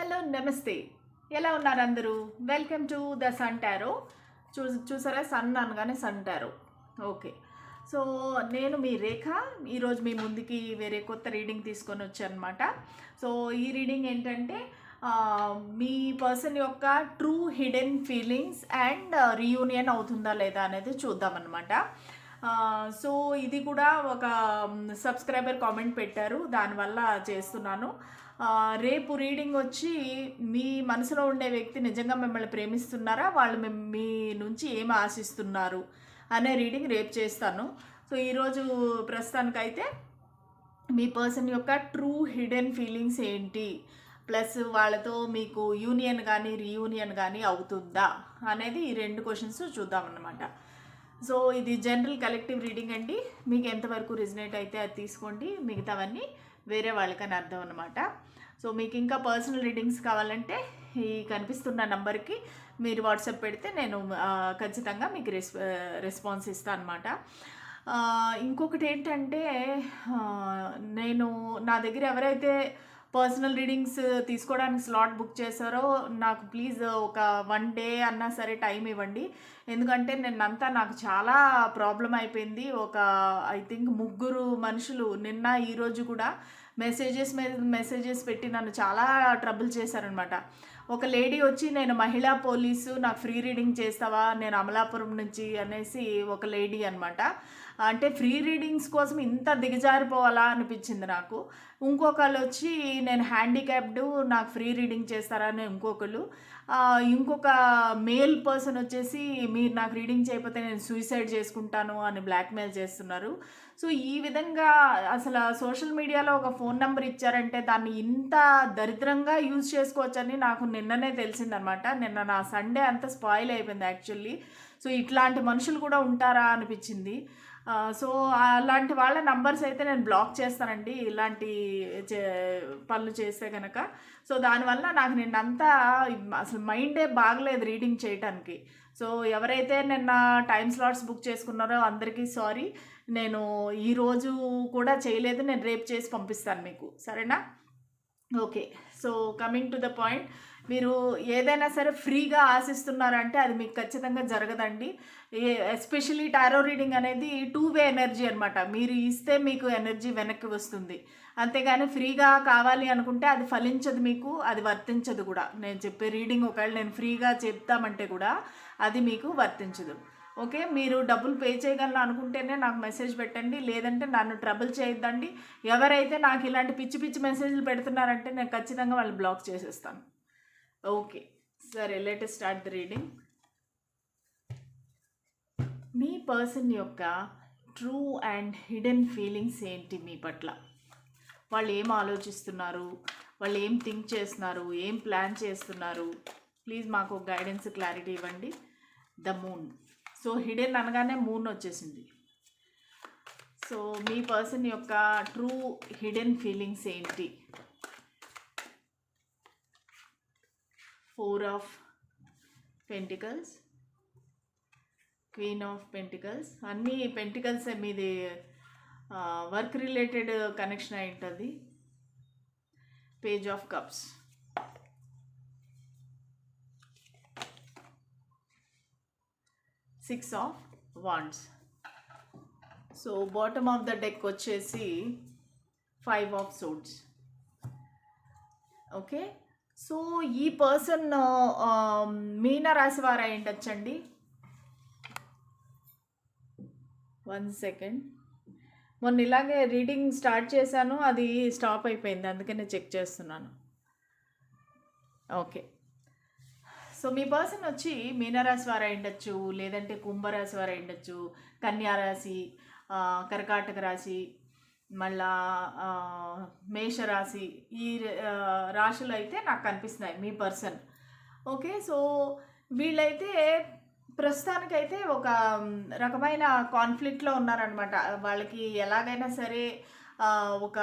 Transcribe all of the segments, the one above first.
Hello నమస్తే. ఎలా ఉన్నారు అందరూ? Welcome to the sun tarot. చూసారా, సన్ అనగానే సన్ టారో. ఓకే. సో నేను మీ రేఖ. ఈరోజు మీ ముందుకి వేరే కొత్త రీడింగ్ తీసుకొని వచ్చానమాట. సో ఈ రీడింగ్ ఏంటంటే మీ పర్సన్ యొక్క true hidden feelings and reunion అవుతుందా లేదా అనేది చూద్దామన్నమాట. సో ఇది కూడా ఒక సబ్స్క్రైబర్ కామెంట్ పెట్టారు, దానివల్ల చేస్తున్నాను. రేపు రీడింగ్ వచ్చి మీ మనసులో ఉండే వ్యక్తి నిజంగా మిమ్మల్ని ప్రేమిస్తున్నారా, వాళ్ళు మీ నుంచి ఏం ఆశిస్తున్నారు అనే రీడింగ్ రేపు చేస్తాను. సో ఈరోజు ప్రస్తుతానికైతే మీ పర్సన్ యొక్క ట్రూ హిడెన్ ఫీలింగ్స్ ఏంటి, ప్లస్ వాళ్ళతో మీకు యూనియన్ కానీ రీయూనియన్ కానీ అవుతుందా అనేది ఈ రెండు క్వశ్చన్స్ చూద్దామన్నమాట. సో ఇది జనరల్ కలెక్టివ్ రీడింగ్ అండి. మీకు ఎంతవరకు రిజనేట్ అయితే అది తీసుకోండి, మిగతావన్నీ వేరే వాళ్ళకని అర్థం అనమాట. సో మీకు ఇంకా పర్సనల్ రీడింగ్స్ కావాలంటే ఈ కనిపిస్తున్న నంబర్కి మీరు వాట్సాప్ పెడితే నేను ఖచ్చితంగా మీకు రెస్పాన్స్ ఇస్తాను అనమాట. ఇంకొకటి ఏంటంటే, నేను నా దగ్గర ఎవరైతే పర్సనల్ రీడింగ్స్ తీసుకోవడానికి స్లాట్ బుక్ చేశారో నాకు ప్లీజ్ ఒక 1 డే అన్నా సరే టైం ఇవ్వండి. ఎందుకంటే నిన్నంతా నాకు చాలా ప్రాబ్లం అయిపోయింది. ఒక ఐ థింక్ 3 మనుషులు నిన్న ఈరోజు కూడా మెసేజెస్ పెట్టి నన్ను చాలా ట్రబుల్ చేశారనమాట. ఒక లేడీ వచ్చి, నేను మహిళా పోలీసు, నాకు ఫ్రీ రీడింగ్ చేస్తావా, నేను అమలాపురం నుంచి అనేసి ఒక లేడీ అనమాట. అంటే ఫ్రీ రీడింగ్స్ కోసం ఇంత దిగజారిపోవాలా అనిపించింది నాకు. ఇంకొకళ్ళు వచ్చి, నేను హ్యాండిక్యాప్డ్, నాకు ఫ్రీ రీడింగ్ చేస్తారా అని ఇంకొక మేల్ పర్సన్ వచ్చేసి, మీరు నాకు రీడింగ్ చేయకపోతే నేను సూసైడ్ చేసుకుంటాను అని బ్లాక్మెయిల్ చేస్తున్నారు. సో ఈ విధంగా అసలు సోషల్ మీడియాలో ఒక ఫోన్ నెంబర్ ఇచ్చారంటే దాన్ని ఇంత దరిద్రంగా యూజ్ చేసుకోవచ్చని నాకు నిన్ననే తెలిసిందనమాట. నిన్న నా సండే అంతా స్పాయిల్ అయిపోయింది యాక్చువల్లీ. సో ఇట్లాంటి మనుషులు కూడా ఉంటారా అనిపించింది. సో అలాంటి వాళ్ళ నంబర్స్ అయితే నేను బ్లాక్ చేస్తానండి, ఇలాంటి పనులు చేస్తే కనుక. సో దానివల్ల నాకు నిన్నంతా అసలు మైండే బాగలేదు రీడింగ్ చేయటానికి. సో ఎవరైతే నిన్న టైం స్లాట్స్ బుక్ చేసుకున్నారో అందరికీ సారీ. నేను ఈరోజు కూడా చేయలేదు, నేను రేపు చేసి పంపిస్తాను మీకు, సరేనా? Okay. So coming to the point, మీరు ఏదైనా సరే ఫ్రీగా ఆశిస్తున్నారంటే అది మీకు ఖచ్చితంగా జరగదండి. ఎస్పెషలీ టారో రీడింగ్ అనేది 2 వే ఎనర్జీ అనమాట. మీరు ఇస్తే మీకు ఎనర్జీ వెనక్కి వస్తుంది, అంతేగాని ఫ్రీగా కావాలి అనుకుంటే అది ఫలించదు, మీకు అది వర్తించదు కూడా. నేను చెప్పే రీడింగ్ ఒకవేళ నేను ఫ్రీగా చెప్తామంటే కూడా అది మీకు వర్తించదు. ఓకే, మీరు డబ్బులు పే చేయగలను అనుకుంటేనే నాకు మెసేజ్ పెట్టండి, లేదంటే నన్ను ట్రబుల్ చేయొద్దండి. ఎవరైతే నాకు ఇలాంటి పిచ్చి పిచ్చి మెసేజ్లు పెడుతున్నారంటే నేను ఖచ్చితంగా వాళ్ళు బ్లాక్ చేసేస్తాను. ఓకే, సరే, let us start the reading. Me person యొక్క ట్రూ అండ్ హిడెన్ ఫీలింగ్స్ ఏంటి మీ పట్ల? వాళ్ళు ఏం ఆలోచిస్తున్నారు, వాళ్ళు ఏం థింక్ చేస్తున్నారు, ఏం ప్లాన్ చేస్తున్నారు? ప్లీజ్ మాకు గైడెన్స్, క్లారిటీ ఇవ్వండి. The moon. సో హిడెన్ అనగానే మూన్ వచ్చేసింది. సో మీ పర్సన్ యొక్క ట్రూ హిడెన్ ఫీలింగ్స్ ఏంటి? 4 of pentacles, queen of pentacles. అన్నీ పెంటికల్స్ మీది వర్క్ రిలేటెడ్ కనెక్షన్ అయి ఉంటుంది. Page of cups, 6 of wands. So bottom of the deck వచ్చేసి 5 ఆఫ్ సోర్డ్స్. ఓకే, సో ఈ పర్సన్ మీన రాశి వారు అయి ఉండొచ్చండి. 1 సెకండ్. మొన్న ఇలాగే రీడింగ్ స్టార్ట్ చేశాను, అది స్టాప్ అయిపోయింది, అందుకనే చెక్ చేస్తున్నాను. ఓకే, సో మీ పర్సన్ వచ్చి మీనరాశి వారు అయి ఉండొచ్చు, లేదంటే కుంభరాశి వారు అయి ఉండొచ్చు, కన్యారాశి, కర్కాటక రాశి, మళ్ళా మేషరాశి. ఈ రాశులు అయితే నాకు కనిపిస్తున్నాయి మీ పర్సన్. ఓకే, సో వీళ్ళైతే ప్రస్తుతానికైతే ఒక రకమైన కాన్ఫ్లిక్ట్లో ఉన్నారనమాట. వాళ్ళకి ఎలాగైనా సరే ఒక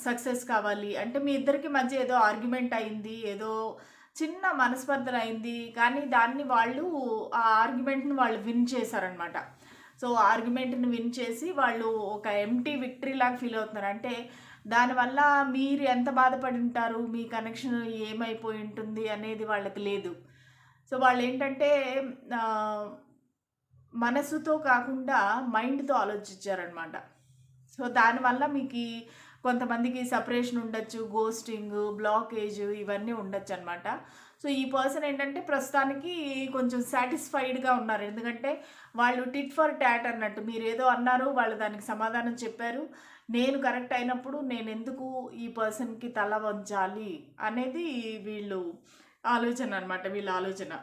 సక్సెస్ కావాలి అంటే, మీ ఇద్దరికి మధ్య ఏదో ఆర్గ్యుమెంట్ అయింది, ఏదో చిన్న మనస్పర్ధలు అయింది, కానీ దాన్ని వాళ్ళు ఆ ఆర్గ్యుమెంట్ని వాళ్ళు విన్ చేశారనమాట. సో ఆర్గ్యుమెంట్ని విన్ చేసి వాళ్ళు ఒక ఎంటీ విక్టరీ లాగా ఫీల్ అవుతున్నారు. అంటే దానివల్ల మీరు ఎంత బాధపడి ఉంటారు, మీ కనెక్షన్ ఏమైపోయి ఉంటుంది అనేది వాళ్ళకి లేదు. సో వాళ్ళు ఏంటంటే మనసుతో కాకుండా మైండ్తో ఆలోచించారనమాట. సో దానివల్ల మీకు కొంతమందికి సపరేషన్ ఉండొచ్చు, గోస్టింగ్, బ్లాకేజ్ ఇవన్నీ ఉండొచ్చు అనమాట. సో ఈ పర్సన్ ఏంటంటే ప్రస్తుతానికి కొంచెం సాటిస్ఫైడ్గా ఉన్నారు. ఎందుకంటే వాళ్ళు టిట్ ఫర్ టాట్ అన్నట్టు, మీరు ఏదో అన్నారు, వాళ్ళు దానికి సమాధానం చెప్పారు. నేను కరెక్ట్ అయినప్పుడు నేను ఎందుకు ఈ పర్సన్కి తల వంచాలి అనేది వీళ్ళు ఆలోచన అనమాట, వీళ్ళ ఆలోచన.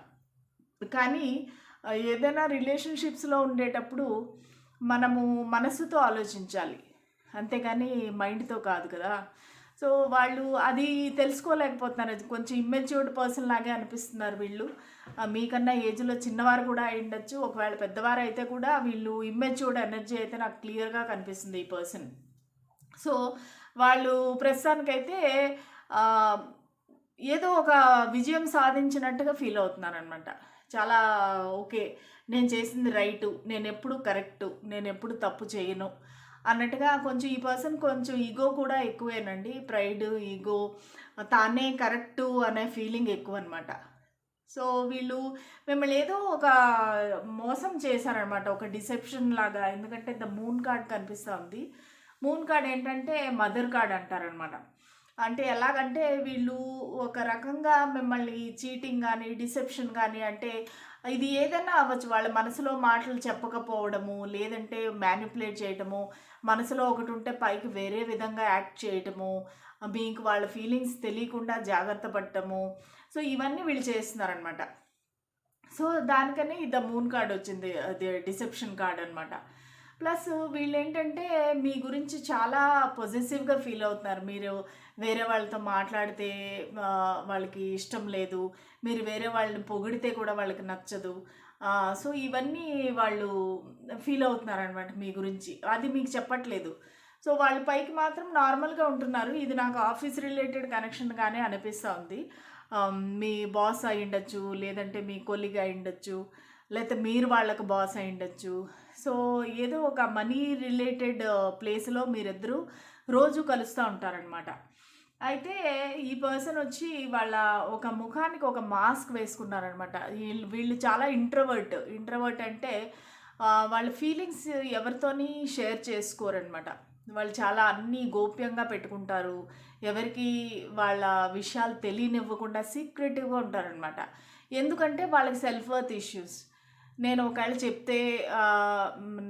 కానీ ఏదైనా రిలేషన్షిప్స్లో ఉండేటప్పుడు మనము మనసుతో ఆలోచించాలి, అంతేగాని మైండ్తో కాదు కదా. సో వాళ్ళు అది తెలుసుకోలేకపోతున్నారు. కొంచెం ఇమ్మెచ్యూర్డ్ పర్సన్ లాగే అనిపిస్తున్నారు వీళ్ళు. మీకన్నా ఏజ్లో చిన్నవారు కూడా అయి ఉండొచ్చు, ఒకవేళ పెద్దవారు అయితే కూడా వీళ్ళు ఇమ్మెచ్యూర్డ్ ఎనర్జీ అయితే నాకు క్లియర్గా కనిపిస్తుంది ఈ పర్సన్. సో వాళ్ళు ప్రస్తుతానికైతే ఏదో ఒక విజయం సాధించినట్టుగా ఫీల్ అవుతున్నారనమాట. చాలా ఓకే, నేను చేసింది రైటు, నేను ఎప్పుడు కరెక్టు, నేను ఎప్పుడు తప్పు చేయను అన్నట్టుగా. కొంచెం ఈ పర్సన్ కొంచెం ఈగో కూడా ఎక్కువేనండి. ప్రైడ్, ఈగో, తానే కరెక్టు అనే ఫీలింగ్ ఎక్కువ అనమాట. సో వీళ్ళు మిమ్మల్ని ఏదో ఒక మోసం చేశారనమాట, ఒక డిసెప్షన్ లాగా. ఎందుకంటే ద మూన్ కార్డ్ కనిపిస్తూ ఉంది. మూన్ కార్డ్ ఏంటంటే మదర్ కార్డ్ అంటారనమాట. అంటే ఎలాగంటే వీళ్ళు ఒక రకంగా మిమ్మల్ని చీటింగ్ కానీ, డిసెప్షన్ కానీ, అంటే ఇది ఏదైనా అవ్వచ్చు. వాళ్ళ మనసులో మాటలు చెప్పకపోవడము, లేదంటే మ్యానిపులేట్ చేయటము, మనసులో ఒకటి ఉంటే పైకి వేరే విధంగా యాక్ట్ చేయటము, మీకు వాళ్ళ ఫీలింగ్స్ తెలియకుండా జాగ్రత్త పడటము. సో ఇవన్నీ వీళ్ళు చేస్తున్నారనమాట. సో దానికని ద మూన్ కార్డ్ వచ్చింది, అది డిసెప్షన్ కార్డ్ అనమాట. ప్లస్ వీళ్ళు ఏంటంటే మీ గురించి చాలా పొజెసివ్గా ఫీల్ అవుతున్నారు. మీరు వేరే వాళ్ళతో మాట్లాడితే వాళ్ళకి ఇష్టం లేదు, మీరు వేరే వాళ్ళని పొగిడితే కూడా వాళ్ళకి నచ్చదు. సో ఇవన్నీ వాళ్ళు ఫీల్ అవుతున్నారనమాట మీ గురించి, అది మీకు చెప్పట్లేదు. సో వాళ్ళ పైకి మాత్రం నార్మల్గా ఉంటున్నారు. ఇది నాకు ఆఫీస్ రిలేటెడ్ కనెక్షన్గానే అనిపిస్తూ ఉంది. మీ బాస్ అయి ఉండొచ్చు, లేదంటే మీ కొలీగ్ అయి ఉండొచ్చు, లేకపోతే మీరు వాళ్ళకు బాస్ అయి ఉండొచ్చు. సో ఏదో ఒక మనీ రిలేటెడ్ ప్లేస్లో మీరిద్దరూ రోజు కలుస్తూ ఉంటారనమాట. అయితే ఈ పర్సన్ వచ్చి వాళ్ళ ఒక ముఖానికి ఒక మాస్క్ వేసుకున్నారనమాట. వీళ్ళు చాలా ఇంట్రవర్ట్ అంటే వాళ్ళ ఫీలింగ్స్ ఎవరితోని షేర్ చేసుకోరనమాట. వాళ్ళు చాలా అన్నీ గోప్యంగా పెట్టుకుంటారు. ఎవరికి వాళ్ళ విషయాలు తెలియనివ్వకుండా సీక్రెటివ్గా ఉంటారనమాట. ఎందుకంటే వాళ్ళకి సెల్ఫ్ వర్త్ ఇష్యూస్. నేను ఒకవేళ చెప్తే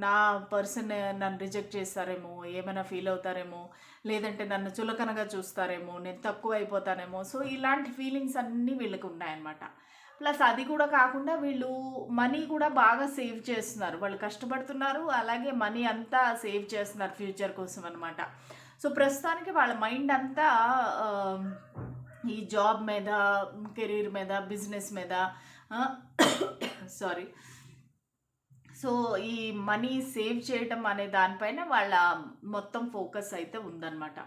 నా పర్సన్ నన్ను రిజెక్ట్ చేస్తారేమో, ఏమైనా ఫీల్ అవుతారేమో, లేదంటే నన్ను చులకనగా చూస్తారేమో, నేను తక్కువ అయిపోతానేమో. సో ఇలాంటి ఫీలింగ్స్ అన్నీ వీళ్ళకి ఉన్నాయన్నమాట. ప్లస్ అది కూడా కాకుండా వీళ్ళు మనీ కూడా బాగా సేవ్ చేస్తున్నారు. వాళ్ళు కష్టపడుతున్నారు, అలాగే మనీ అంతా సేవ్ చేస్తున్నారు ఫ్యూచర్ కోసం అనమాట. సో ప్రస్తుతానికి వాళ్ళ మైండ్ అంతా ఈ జాబ్ మీద, కెరీర్ మీద, బిజినెస్ మీద, సారీ, సో ఈ మనీ సేవ్ చేయటం అనే దానిపైన వాళ్ళ మొత్తం ఫోకస్ అయితే ఉందన్నమాట.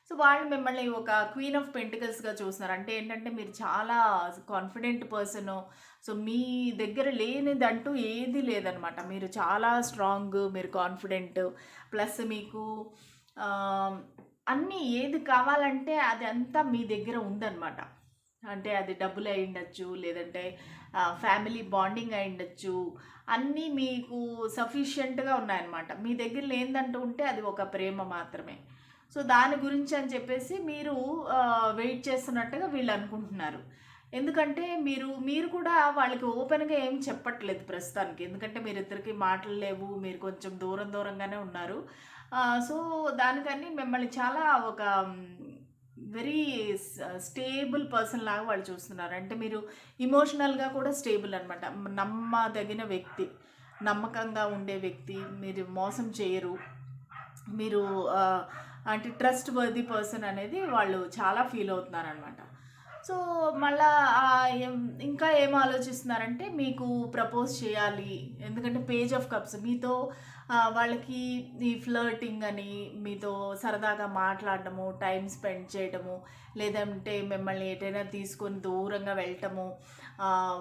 సో వాళ్ళు మిమ్మల్ని ఒక క్వీన్ ఆఫ్ పెంటికల్స్గా చూస్తున్నారు. అంటే ఏంటంటే మీరు చాలా కాన్ఫిడెంట్ పర్సను. సో మీ దగ్గర లేనిదంటూ ఏది లేదనమాట. మీరు చాలా స్ట్రాంగ్, మీరు కాన్ఫిడెంట్, ప్లస్ మీకు అన్నీ ఏది కావాలంటే అది అంతా మీ దగ్గర ఉందన్నమాట. అంటే అది డబ్బులు అయి ఉండొచ్చు, లేదంటే ఫ్యామిలీ బాండింగ్ అయి ఉండొచ్చు, అన్నీ మీకు సఫిషియెంట్గా ఉన్నాయన్నమాట. మీ దగ్గర లేదంటూ ఉంటే అది ఒక ప్రేమ మాత్రమే. సో దాని గురించి అని చెప్పేసి మీరు వెయిట్ చేస్తున్నట్టుగా వీళ్ళు అనుకుంటున్నారు. ఎందుకంటే మీరు కూడా వాళ్ళకి ఓపెన్గా ఏం చెప్పట్లేదు ప్రస్తుతానికి. ఎందుకంటే మీరిద్దరికి మాటలు లేవు, మీరు కొంచెం దూరంగానే ఉన్నారు. సో దానికని మిమ్మల్ని చాలా ఒక వెరీ స్టేబుల్ పర్సన్ లాగా వాళ్ళు చూస్తున్నారు. అంటే మీరు ఇమోషనల్గా కూడా స్టేబుల్ అనమాట. నమ్మదగిన వ్యక్తి, నమ్మకంగా ఉండే వ్యక్తి, మీరు మోసం చేయరు, మీరు అంటే ట్రస్ట్ వర్ది పర్సన్ అనేది వాళ్ళు చాలా ఫీల్ అవుతున్నారనమాట. సో మళ్ళా ఇంకా ఏం ఆలోచిస్తున్నారంటే మీకు ప్రపోజ్ చేయాలి. ఎందుకంటే పేజ్ ఆఫ్ కప్స్ మీతో వాళ్ళకి ఈ ఫ్లర్టింగ్ అని, మీతో సరదాగా మాట్లాడటము, టైం స్పెండ్ చేయటము, లేదంటే మిమ్మల్ని ఎటైనా తీసుకొని దూరంగా వెళ్ళటము,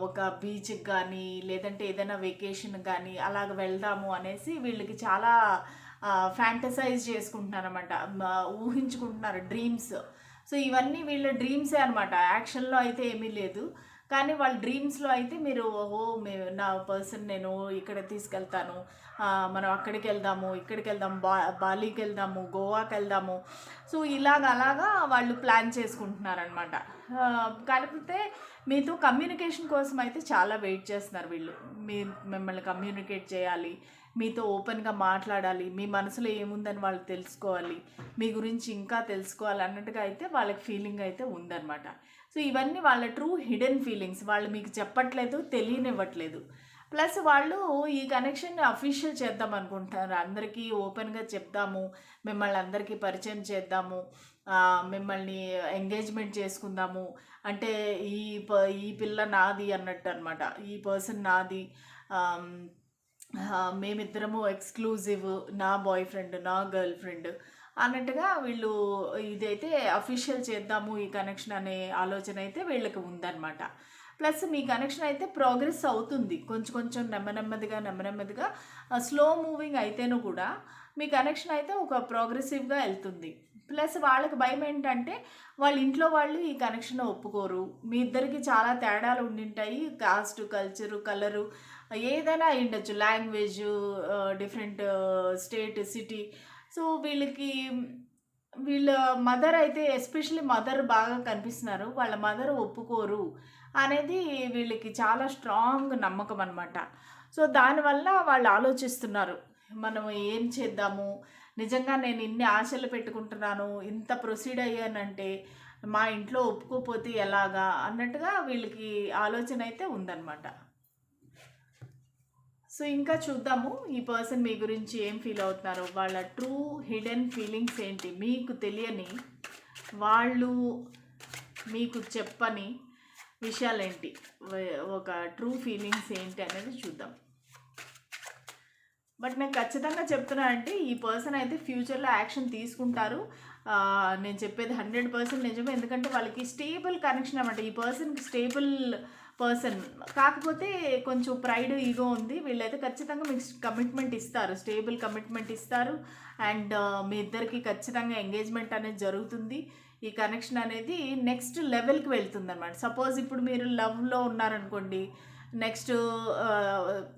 ఒక బీచ్కి కానీ, లేదంటే ఏదైనా వెకేషన్ కానీ అలాగ వెళ్దాము అనేసి వీళ్ళకి చాలా ఫ్యాంటసైజ్ చేసుకుంటున్నారన్నమాట, ఊహించుకుంటున్నారు డ్రీమ్స్. సో ఇవన్నీ వీళ్ళ డ్రీమ్సే అనమాట, యాక్షన్లో అయితే ఏమీ లేదు. కానీ వాళ్ళ డ్రీమ్స్లో అయితే మీరు నా పర్సన్ నేను ఇక్కడ తీసుకెళ్తాను, మనం అక్కడికి వెళ్దాము, ఇక్కడికి వెళ్దాము, బాలీకి వెళ్దాము, గోవాకి వెళ్దాము. సో అలాగా వాళ్ళు ప్లాన్ చేసుకుంటున్నారనమాట. కాకపోతే మీతో కమ్యూనికేషన్ కోసం అయితే చాలా వెయిట్ చేస్తున్నారు వీళ్ళు. మిమ్మల్ని కమ్యూనికేట్ చేయాలి, మీతో ఓపెన్గా మాట్లాడాలి, మీ మనసులో ఏముందని వాళ్ళు తెలుసుకోవాలి, మీ గురించి ఇంకా తెలుసుకోవాలి అన్నట్టుగా అయితే వాళ్ళకి ఫీలింగ్ అయితే ఉందన్నమాట. సో ఇవన్నీ వాళ్ళ ట్రూ హిడెన్ ఫీలింగ్స్, వాళ్ళు మీకు చెప్పట్లేదు, తెలియనివ్వట్లేదు. ప్లస్ వాళ్ళు ఈ కనెక్షన్ని అఫీషియల్ చేద్దాం అనుకుంటున్నారు, అందరికీ ఓపెన్గా చెప్దాము, మిమ్మల్ని అందరికీ పరిచయం చేద్దాము, మిమ్మల్ని ఎంగేజ్మెంట్ చేసుకుందాము, అంటే ఈ పిల్ల నాది అన్నట్టు అనమాట, ఈ పర్సన్ నాది, మేమిద్దరము ఎక్స్క్లూజివ్, నా బాయ్ ఫ్రెండ్, నా గర్ల్ ఫ్రెండ్ అన్నట్టుగా వీళ్ళు ఇదైతే అఫీషియల్ చేద్దాము ఈ కనెక్షన్ అనే ఆలోచన అయితే వీళ్ళకి ఉందన్నమాట. ప్లస్ మీ కనెక్షన్ అయితే ప్రోగ్రెస్ అవుతుంది, కొంచెం నెమ్మదిగా స్లో మూవింగ్ అయితేనూ కూడా మీ కనెక్షన్ అయితే ఒక ప్రోగ్రెసివ్గా వెళ్తుంది. ప్లస్ వాళ్ళకి భయం ఏంటంటే వాళ్ళ ఇంట్లో వాళ్ళు ఈ కనెక్షన్ ఒప్పుకోరు, మీ ఇద్దరికి చాలా తేడాలు ఉండింటాయి, కాస్ట్, కల్చరు, కలరు, ఏదైనా అయి ఉండొచ్చు, language, different state, city. So వీళ్ళ మదర్ అయితే, ఎస్పెషల్లీ మదర్ బాగా కనిపిస్తున్నారు, వాళ్ళ మదర్ ఒప్పుకోరు అనేది వీళ్ళకి చాలా స్ట్రాంగ్ నమ్మకం అనమాట. సో దానివల్ల వాళ్ళు ఆలోచిస్తున్నారు, మనం ఏం చేద్దాము, నిజంగా నేను ఇన్ని ఆశలు పెట్టుకుంటున్నాను, ఇంత ప్రొసీడ్ అయ్యానంటే మా ఇంట్లో ఒప్పుకోపోతే ఎలాగా అన్నట్టుగా వీళ్ళకి ఆలోచన అయితే ఉందన్నమాట. సో ఇంకా చూద్దాము ఈ పర్సన్ మీ గురించి ఏం ఫీల్ అవుతున్నారో, వాళ్ళ ట్రూ హిడెన్ ఫీలింగ్స్ ఏంటి, మీకు తెలియని, వాళ్ళు మీకు చెప్పని విషయాలేంటి, ఒక ట్రూ ఫీలింగ్స్ ఏంటి అనేది చూద్దాం. బట్ నేను ఖచ్చితంగా చెప్తున్నా అంటే ఈ పర్సన్ అయితే ఫ్యూచర్లో యాక్షన్ తీసుకుంటారు, నేను చెప్పేది 100% నిజమే. ఎందుకంటే వాళ్ళకి స్టేబుల్ కనెక్షన్ అన్నమాట, ఈ పర్సన్కి స్టేబుల్ పర్సన్, కాకపోతే కొంచెం ప్రైడ్, ఈగో ఉంది. వీళ్ళైతే ఖచ్చితంగా మీకు కమిట్మెంట్ ఇస్తారు, స్టేబుల్ కమిట్మెంట్ ఇస్తారు. అండ్ మీ ఇద్దరికి ఖచ్చితంగా ఎంగేజ్మెంట్ అనేది జరుగుతుంది. ఈ కనెక్షన్ అనేది నెక్స్ట్ లెవెల్కి వెళ్తుంది అనమాట. సపోజ్ ఇప్పుడు మీరు లవ్లో ఉన్నారనుకోండి, నెక్స్ట్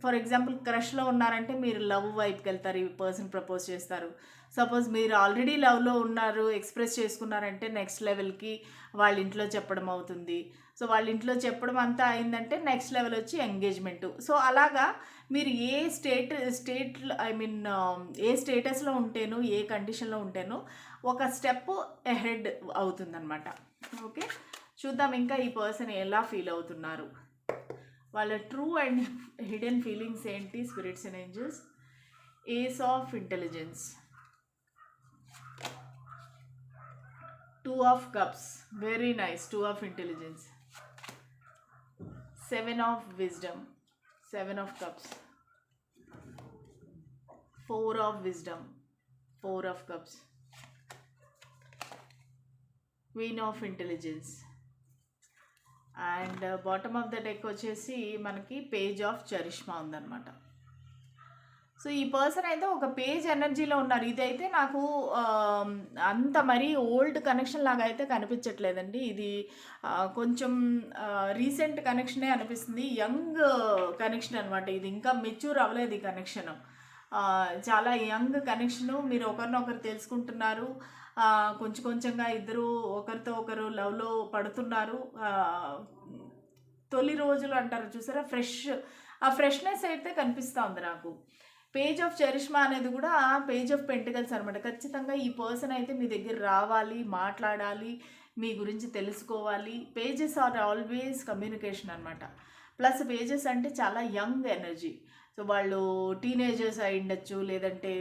ఫర్ ఎగ్జాంపుల్ క్రష్లో ఉన్నారంటే మీరు లవ్ వైపుకి వెళ్తారు, ఈ పర్సన్ ప్రపోజ్ చేస్తారు. సపోజ్ మీరు ఆల్రెడీ లవ్లో ఉన్నారు, ఎక్స్ప్రెస్ చేసుకున్నారంటే నెక్స్ట్ లెవెల్కి వాళ్ళ ఇంట్లో చెప్పడం అవుతుంది. సో వాళ్ళ ఇంట్లో చెప్పడం అంతా అయిందంటే నెక్స్ట్ లెవెల్ వచ్చి ఎంగేజ్మెంట్. సో అలాగా మీరు ఏ ఏ స్టేటస్లో ఉంటేనో, ఏ కండిషన్లో ఉంటేనో ఒక స్టెప్ అహెడ్ అవుతుందన్నమాట. ఓకే, చూద్దాం ఇంకా ఈ పర్సన్ ఎలా ఫీల్ అవుతున్నారు, వాళ్ళ ట్రూ అండ్ హిడెన్ ఫీలింగ్స్ ఏంటి. Spirits and angels, ace of intelligence, 2 of cups, very nice, 2 of intelligence, 7 of wisdom, 7 of cups, 4 of wisdom, 4 of cups, queen of intelligence, and bottom of the deck వచ్చేసి మనకి page of charisma ఉందన్నమాట. So ఈ person అయితే ఒక page ఎనర్జీలో ఉన్నారు. ఇదైతే నాకు అంత మరీ ఓల్డ్ కనెక్షన్ లాగా అయితే కనిపించట్లేదండి, ఇది కొంచెం రీసెంట్ కనెక్షనే అనిపిస్తుంది, యంగ్ కనెక్షన్ అనమాట. ఇది ఇంకా మెచ్యూర్ అవ్వలేదు ఈ కనెక్షను, చాలా యంగ్ కనెక్షను. మీరు ఒకరినొకరు తెలుసుకుంటున్నారు, కొంచెంగా ఇద్దరు ఒకరితో ఒకరు లవ్లో పడుతున్నారు. తొలి రోజులు అంటారు చూసారా, ఆ ఫ్రెష్నెస్ అయితే కనిపిస్తూ ఉంది నాకు. పేజ్ ఆఫ్ చరిష్మా అనేది కూడా పేజ్ ఆఫ్ పెంటికల్స్ అనమాట. ఖచ్చితంగా ఈ పర్సన్ అయితే మీ దగ్గర రావాలి, మాట్లాడాలి, మీ గురించి తెలుసుకోవాలి. పేజెస్ ఆర్ ఆల్వేస్ కమ్యూనికేషన్ అనమాట. ప్లస్ పేజెస్ అంటే చాలా యంగ్ ఎనర్జీ. సో వాళ్ళు టీనేజర్స్ అయి ఉండొచ్చు, లేదంటే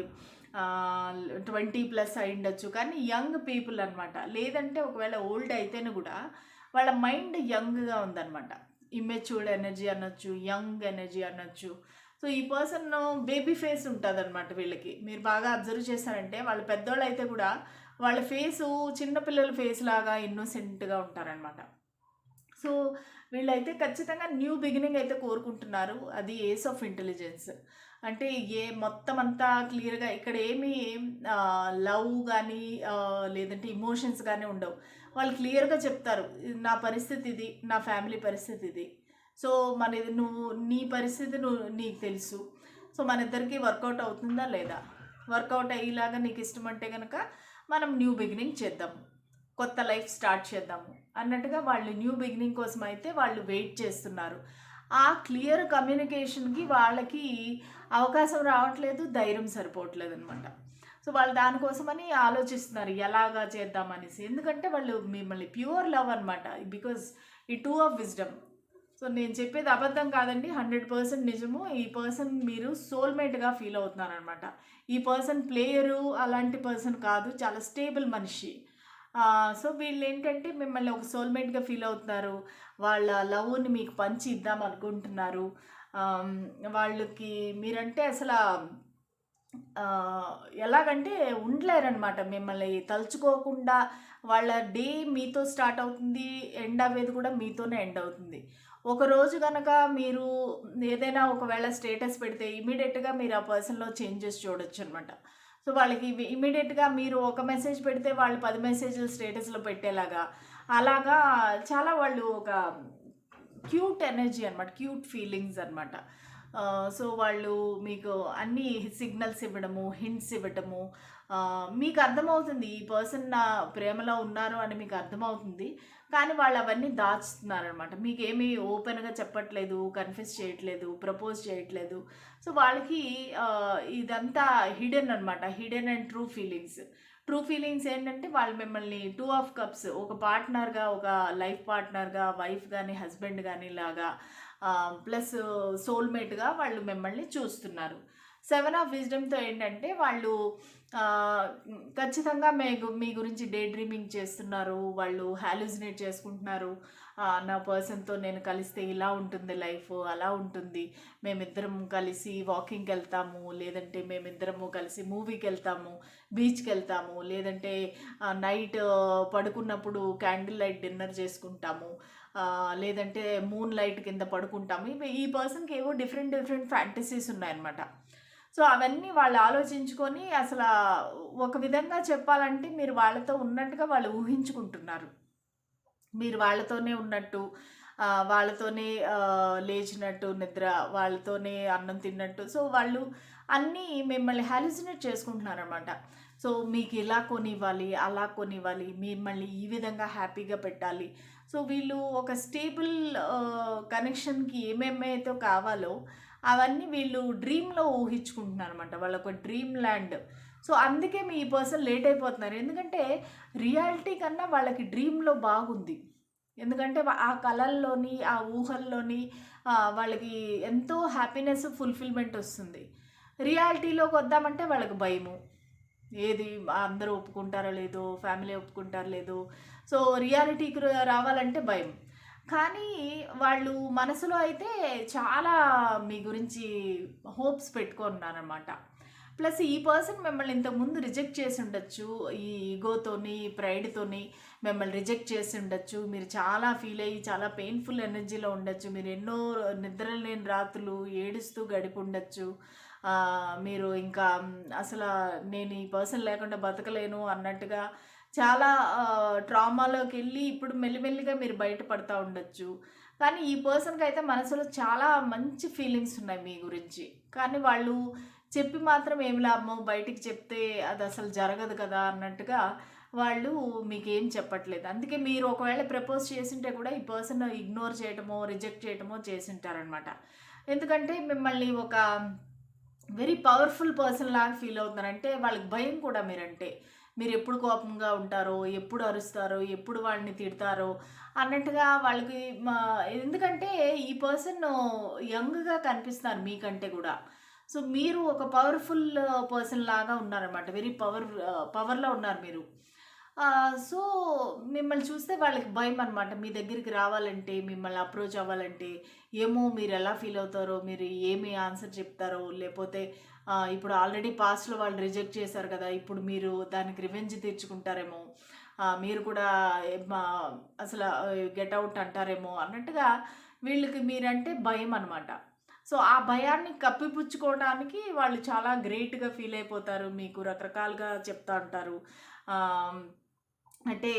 20+ అయి ఉండొచ్చు, కానీ యంగ్ పీపుల్ అనమాట. లేదంటే ఒకవేళ ఓల్డ్ అయితేనే కూడా వాళ్ళ మైండ్ యంగ్గా ఉందన్నమాట. ఇమ్మెచ్యూర్డ్ ఎనర్జీ అనొచ్చు, యంగ్ ఎనర్జీ అనొచ్చు. సో ఈ పర్సన్ బేబీ ఫేస్ ఉంటుంది అనమాట వీళ్ళకి. మీరు బాగా అబ్జర్వ్ చేశారంటే వాళ్ళు పెద్దోళ్ళు అయితే కూడా వాళ్ళ ఫేసు చిన్నపిల్లల ఫేస్ లాగా ఇన్నోసెంట్గా ఉంటారనమాట. సో సో వీళ్ళైతే ఖచ్చితంగా న్యూ బిగినింగ్ అయితే కోరుకుంటున్నారు. అది ఏస్ ఆఫ్ ఇంటెలిజెన్స్. అంటే మొత్తం అంతా క్లియర్గా ఇక్కడ ఏమి లవ్ కానీ లేదంటే ఇమోషన్స్ కానీ ఉండవు. వాళ్ళు క్లియర్గా చెప్తారు, నా పరిస్థితి ఇది, నా ఫ్యామిలీ పరిస్థితి ఇది. సో నీ పరిస్థితి నీకు తెలుసు. సో మన ఇద్దరికి వర్కౌట్ అవుతుందా లేదా, వర్కౌట్ అయ్యేలాగా నీకు ఇష్టం అంటే కనుక మనం న్యూ బిగినింగ్ చేద్దాము, కొత్త లైఫ్ స్టార్ట్ చేద్దాము అన్నట్టుగా వాళ్ళు న్యూ బిగినింగ్ కోసం అయితే వాళ్ళు వెయిట్ చేస్తున్నారు. ఆ క్లియర్ కమ్యూనికేషన్కి వాళ్ళకి అవకాశం రావట్లేదు, ధైర్యం సరిపోవట్లేదు అనమాట. సో వాళ్ళు దానికోసమని ఆలోచిస్తున్నారు ఎలాగా చేద్దామనేసి. ఎందుకంటే వాళ్ళు మిమ్మల్ని ప్యూర్ లవ్ అనమాట, బికాజ్ ఈ 2 ఆఫ్ విజ్డమ్. సో నేను చెప్పేది అబద్ధం కాదండి, 100% నిజము. ఈ పర్సన్ మీరు సోల్మేట్గా ఫీల్ అవుతున్నారనమాట. ఈ పర్సన్ ప్లేయరు అలాంటి పర్సన్ కాదు, చాలా స్టేబుల్ మనిషి. సో వీళ్ళు ఏంటంటే మిమ్మల్ని ఒక సోల్మేట్గా ఫీల్ అవుతున్నారు. వాళ్ళ లవ్ని మీకు పంచి ఇద్దాం అనుకుంటున్నారు. వాళ్ళకి మీరంటే అసలు ఎలాగంటే ఉండలేరనమాట. మిమ్మల్ని తలుచుకోకుండా వాళ్ళ డే మీతో స్టార్ట్ అవుతుంది, ఎండ్ అవ్వేది కూడా మీతోనే ఎండ్ అవుతుంది. ఒకరోజు కనుక మీరు ఏదైనా ఒకవేళ స్టేటస్ పెడితే ఇమీడియట్గా మీరు ఆ పర్సన్లో చేంజెస్ చూడొచ్చు అనమాట. సో వాళ్ళకి ఇమీడియట్గా మీరు ఒక మెసేజ్ పెడితే వాళ్ళు 10 మెసేజ్లు స్టేటస్లో పెట్టేలాగా అలాగా చాలా వాళ్ళు ఒక క్యూట్ ఎనర్జీ అనమాట, క్యూట్ ఫీలింగ్స్ అనమాట. సో వాళ్ళు మీకు అన్ని సిగ్నల్స్ ఇవ్వడము, హింట్స్ ఇవ్వడము, మీకు అర్థమవుతుంది ఈ పర్సన్ నా ప్రేమలో ఉన్నారు అని మీకు అర్థమవుతుంది. కానీ వాళ్ళు అవన్నీ దాచుతున్నారనమాట, మీకేమీ ఓపెన్గా చెప్పట్లేదు, కన్ఫెస్ చేయట్లేదు, ప్రపోజ్ చేయట్లేదు. సో వాళ్ళకి ఇదంతా హిడెన్ అనమాట, hidden and true feelings. True feelings ఏంటంటే వాళ్ళు మిమ్మల్ని 2 ఆఫ్ కప్స్, ఒక పార్ట్నర్గా, ఒక లైఫ్ పార్ట్నర్గా, వైఫ్ కానీ హస్బెండ్ కానీ లాగా, ప్లస్ సోల్మేట్గా వాళ్ళు మిమ్మల్ని చూస్తున్నారు. 7 ఆఫ్ విజ్డమ్తో ఏంటంటే వాళ్ళు ఖచ్చితంగా మీ గురించి డే డ్రీమింగ్ చేస్తున్నారు. వాళ్ళు హాలుసినేట్ చేసుకుంటున్నారు. నా పర్సన్తో నేను కలిస్తే ఇలా ఉంటుంది లైఫ్, అలా ఉంటుంది, మేమిద్దరం కలిసి వాకింగ్కి వెళ్తాము, లేదంటే మేమిద్దరము కలిసి మూవీకి వెళ్తాము, బీచ్కి వెళ్తాము, లేదంటే నైట్ పడుకున్నప్పుడు క్యాండిల్ లైట్ డిన్నర్ చేసుకుంటాము, లేదంటే మూన్ లైట్ కింద పడుకుంటాము. ఈ పర్సన్కి ఏవో డిఫరెంట్ ఫ్యాంటసీస్ ఉన్నాయన్నమాట. సో అవన్నీ వాళ్ళు ఆలోచించుకొని అసలు ఒక విధంగా చెప్పాలంటే మీరు వాళ్ళతో ఉన్నట్టుగా వాళ్ళు ఊహించుకుంటున్నారు. మీరు వాళ్ళతోనే ఉన్నట్టు, వాళ్ళతోనే లేచినట్టు నిద్ర, వాళ్ళతోనే అన్నం తిన్నట్టు. సో వాళ్ళు అన్నీ మిమ్మల్ని హాలుసినేట్ చేసుకుంటున్నారనమాట. సో మీకు ఇలా కొనివ్వాలి, అలా కొనివ్వాలి, మిమ్మల్ని ఈ విధంగా హ్యాపీగా పెట్టాలి. సో వీళ్ళు ఒక స్టేబుల్ కనెక్షన్కి ఏమేమైతే కావాలో అవన్నీ వీళ్ళు డ్రీమ్లో ఊహించుకుంటున్నారు అనమాట. వాళ్ళ ఒక డ్రీమ్ ల్యాండ్. సో అందుకే మీ పర్సన్ లేట్ అయిపోతున్నారు. ఎందుకంటే రియాలిటీ కన్నా వాళ్ళకి డ్రీమ్లో బాగుంది. ఎందుకంటే ఆ కళల్లోని, ఆ ఊహల్లోని వాళ్ళకి ఎంతో హ్యాపీనెస్, ఫుల్ఫిల్మెంట్ వస్తుంది. రియాలిటీలోకి వద్దామంటే వాళ్ళకి భయము, ఏది అందరూ ఒప్పుకుంటారో లేదో, ఫ్యామిలీ ఒప్పుకుంటారో లేదో. సో రియాలిటీకి రావాలంటే భయం. కానీ వాళ్ళు మనసులో అయితే చాలా మీ గురించి హోప్స్ పెట్టుకున్నారనమాట. ప్లస్ ఈ పర్సన్ మిమ్మల్ని ఇంతకుముందు రిజెక్ట్ చేసి ఉండొచ్చు, ఈ ఈగోతోని, ప్రైడ్తోని మిమ్మల్ని రిజెక్ట్ చేసి ఉండొచ్చు. మీరు చాలా ఫీల్ అయ్యి చాలా పెయిన్ఫుల్ ఎనర్జీలో ఉండొచ్చు. మీరు ఎన్నో నిద్రలేని రాత్రులు ఏడుస్తూ గడిపి ఉండొచ్చు. మీరు ఇంకా అసలు నేను ఈ పర్సన్ లేకుండా బతకలేను అన్నట్టుగా చాలా ట్రామాలోకి వెళ్ళి ఇప్పుడు మెల్లిమెల్లిగా మీరు బయటపడతా ఉండొచ్చు. కానీ ఈ పర్సన్కి అయితే మనసులో చాలా మంచి ఫీలింగ్స్ ఉన్నాయి మీ గురించి. కానీ వాళ్ళు చెప్పి మాత్రం ఏం లాభం, బయటికి చెప్తే అది అసలు జరగదు కదా అన్నట్టుగా వాళ్ళు మీకేం చెప్పట్లేదు. అందుకే మీరు ఒకవేళ ప్రపోజ్ చేసింటే కూడా ఈ పర్సన్ ఇగ్నోర్ చేయటమో, రిజెక్ట్ చేయటమో చేసింటారనమాట. ఎందుకంటే మిమ్మల్ని ఒక వెరీ పవర్ఫుల్ పర్సన్ లాగా ఫీల్ అవుతున్నారు. అంటే వాళ్ళకి భయం కూడా మీరంటే. మీరు ఎప్పుడు కోపంగా ఉంటారో, ఎప్పుడు అరుస్తారో, ఎప్పుడు వాళ్ళని తిడతారో అన్నట్టుగా వాళ్ళకి ఎందుకంటే ఈ పర్సన్ యంగ్గా కనిపిస్తారు మీకంటే కూడా. సో మీరు ఒక పవర్ఫుల్ పర్సన్ లాగా ఉన్నారన్నమాట, వెరీ పవర్లో ఉన్నారు మీరు. సో మిమ్మల్ని చూస్తే వాళ్ళకి భయం అనమాట. మీ దగ్గరికి రావాలంటే, మిమ్మల్ని అప్రోచ్ అవ్వాలంటే ఏమో మీరు ఎలా ఫీల్ అవుతారో, మీరు ఏమి ఆన్సర్ చెప్తారో, లేకపోతే ఇప్పుడు ఆల్రెడీ పాస్ట్లో వాళ్ళు రిజెక్ట్ చేశారు కదా, ఇప్పుడు మీరు దానికి రివెంజ్ తీర్చుకుంటారేమో, మీరు కూడా అసలు గెట్ అవుట్ అంటారేమో అన్నట్టుగా వీళ్ళకి మీరంటే భయం అనమాట. సో ఆ భయాన్ని కప్పిపుచ్చుకోవడానికి వాళ్ళు చాలా గ్రేట్గా ఫీల్ అయిపోతారు, మీకు రకరకాలుగా చెప్తా ఉంటారు. అంటే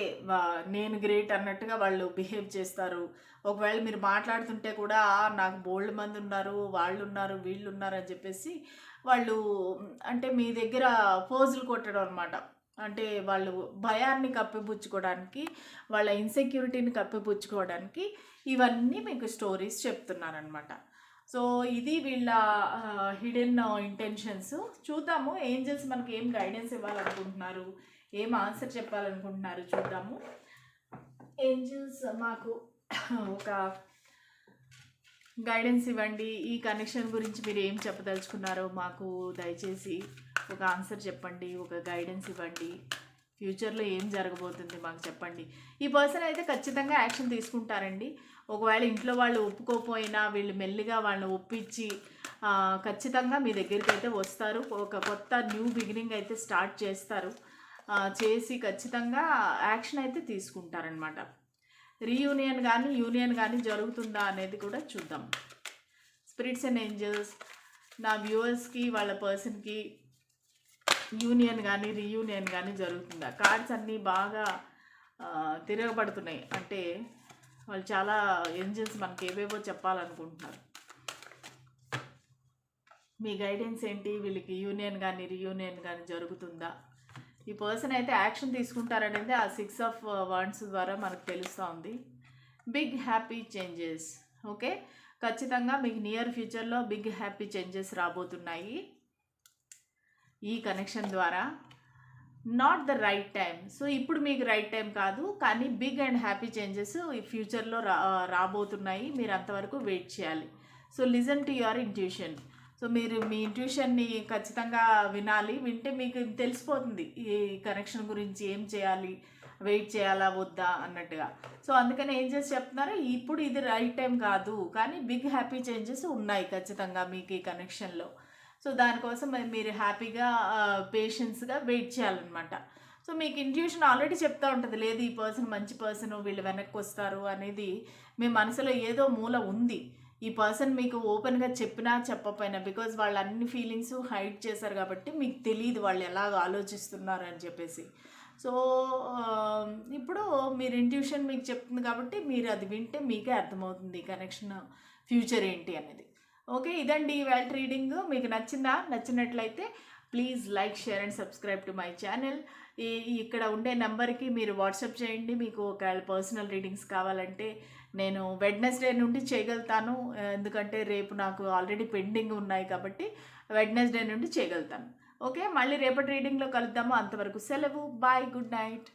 నేను గ్రేట్ అన్నట్టుగా వాళ్ళు బిహేవ్ చేస్తారు. ఒకవేళ మీరు మాట్లాడుతుంటే కూడా నాకు బోల్డ్ మంది ఉన్నారు, వాళ్ళు ఉన్నారు, వీళ్ళు ఉన్నారు అని చెప్పేసి వాళ్ళు అంటే మీ దగ్గర పోజులు కొట్టడం అనమాట. అంటే వాళ్ళు భయాన్ని కప్పిపుచ్చుకోవడానికి, వాళ్ళ ఇన్సెక్యూరిటీని కప్పిపుచ్చుకోవడానికి ఇవన్నీ మీకు స్టోరీస్ చెప్తున్నారనమాట. సో ఇది వీళ్ళ హిడెన్ ఇంటెన్షన్స్. చూద్దాము ఏంజల్స్ మనకి ఏం గైడెన్స్ ఇవ్వాలనుకుంటున్నారు, ఏం ఆన్సర్ చెప్పాలనుకుంటున్నారు చూద్దాము. ఏంజల్స్ మాకు ఒక గైడెన్స్ ఇవ్వండి. ఈ కనెక్షన్ గురించి మీరు ఏం చెప్పదలుచుకున్నారో మాకు దయచేసి ఒక ఆన్సర్ చెప్పండి, ఒక గైడెన్స్ ఇవ్వండి. ఫ్యూచర్లో ఏం జరగబోతుంది మాకు చెప్పండి. ఈ పర్సన్ అయితే ఖచ్చితంగా యాక్షన్ తీసుకుంటారండి. ఒకవేళ ఇంట్లో వాళ్ళు ఒప్పుకోకపోయినా వీళ్ళు మెల్లిగా వాళ్ళని ఒప్పించి ఖచ్చితంగా మీ దగ్గరికి అయితే వస్తారు. ఒక కొత్త న్యూ బిగినింగ్ అయితే స్టార్ట్ చేస్తారు. చేసి ఖచ్చితంగా యాక్షన్ అయితే తీసుకుంటారనమాట. రీయూనియన్ కానీ యూనియన్ కానీ జరుగుతుందా అనేది కూడా చూద్దాం. స్పిరిట్స్ అండ్ ఏంజల్స్ నా వ్యూవర్స్కి వాళ్ళ పర్సన్కి యూనియన్ కానీ రీయూనియన్ కానీ జరుగుతుందా? కార్డ్స్ అన్నీ బాగా తిరగబడుతున్నాయి. అంటే వాళ్ళు చాలా ఏంజల్స్ మనకి ఏవేవో చెప్పాలనుకుంటున్నారు. మీ గైడెన్స్ ఏంటి? వీళ్ళకి యూనియన్ కానీ రీయూనియన్ కానీ జరుగుతుందా? ఈ పర్సన్ అయితే యాక్షన్ తీసుకుంటారనేది ఆ 6 ఆఫ్ వాండ్స్ ద్వారా మనకు తెలుస్తూ ఉంది. Big happy changes. ఓకే, ఖచ్చితంగా మీకు నియర్ ఫ్యూచర్లో బిగ్ హ్యాపీ చేంజెస్ రాబోతున్నాయి ఈ కనెక్షన్ ద్వారా. Not the right time. So ఇప్పుడు మీకు రైట్ టైం కాదు, కానీ బిగ్ అండ్ హ్యాపీ చేంజెస్ ఈ ఫ్యూచర్లో రాబోతున్నాయి. మీరు అంతవరకు వెయిట్ చేయాలి. So listen to your intuition. So మీరు మీ ఇంట్యూషన్ని ఖచ్చితంగా వినాలి. వింటే మీకు తెలిసిపోతుంది ఈ కనెక్షన్ గురించి ఏం చేయాలి, వెయిట్ చేయాలా వద్దా అన్నట్టుగా. సో అందుకని ఏం చేసి చెప్తున్నారు, ఇప్పుడు ఇది రైట్ టైం కాదు, కానీ బిగ్ హ్యాపీ చేంజెస్ ఉన్నాయి ఖచ్చితంగా మీకు ఈ కనెక్షన్లో. సో దానికోసం మీరు హ్యాపీగా పేషెన్స్గా వెయిట్ చేయాలన్నమాట. సో మీకు ఇంట్యూషన్ ఆల్రెడీ చెప్తూ ఉంటుంది, లేదు ఈ పర్సన్ మంచి పర్సన్, వీళ్ళు వెనక్కి వస్తారు అనేది మీ మనసులో ఏదో మూల ఉంది. ఈ పర్సన్ మీకు ఓపెన్గా చెప్పినా చెప్పకపోయినా, బికాజ్ వాళ్ళు అన్ని ఫీలింగ్స్ హైడ్ చేశారు కాబట్టి మీకు తెలియదు వాళ్ళు ఎలాగ ఆలోచిస్తున్నారు అని చెప్పేసి. సో ఇప్పుడు మీరు ఇంట్యూషన్ మీకు చెప్తుంది కాబట్టి మీరు అది వింటే మీకే అర్థమవుతుంది కనెక్షన్ ఫ్యూచర్ ఏంటి అనేది. ఓకే, ఇదండి ఇవాళ రీడింగ్. మీకు నచ్చిందా? నచ్చినట్లయితే please like, share and subscribe to my channel. ఇక్కడ ఉండే నెంబర్కి మీరు వాట్సాప్ చేయండి. మీకు ఒకవేళ పర్సనల్ రీడింగ్స్ కావాలంటే నేను వెడ్నెస్డే నుండి చేయగలుగుతాను, ఎందుకంటే రేపు నాకు ఆల్రెడీ పెండింగ్ ఉన్నాయి కాబట్టి వెడ్నెస్డే నుండి చేయగలుగుతాను. ఓకే, మళ్ళీ రేపటి రీడింగ్లో కలుద్దాము. అంతవరకు సెలవు. Bye, good night.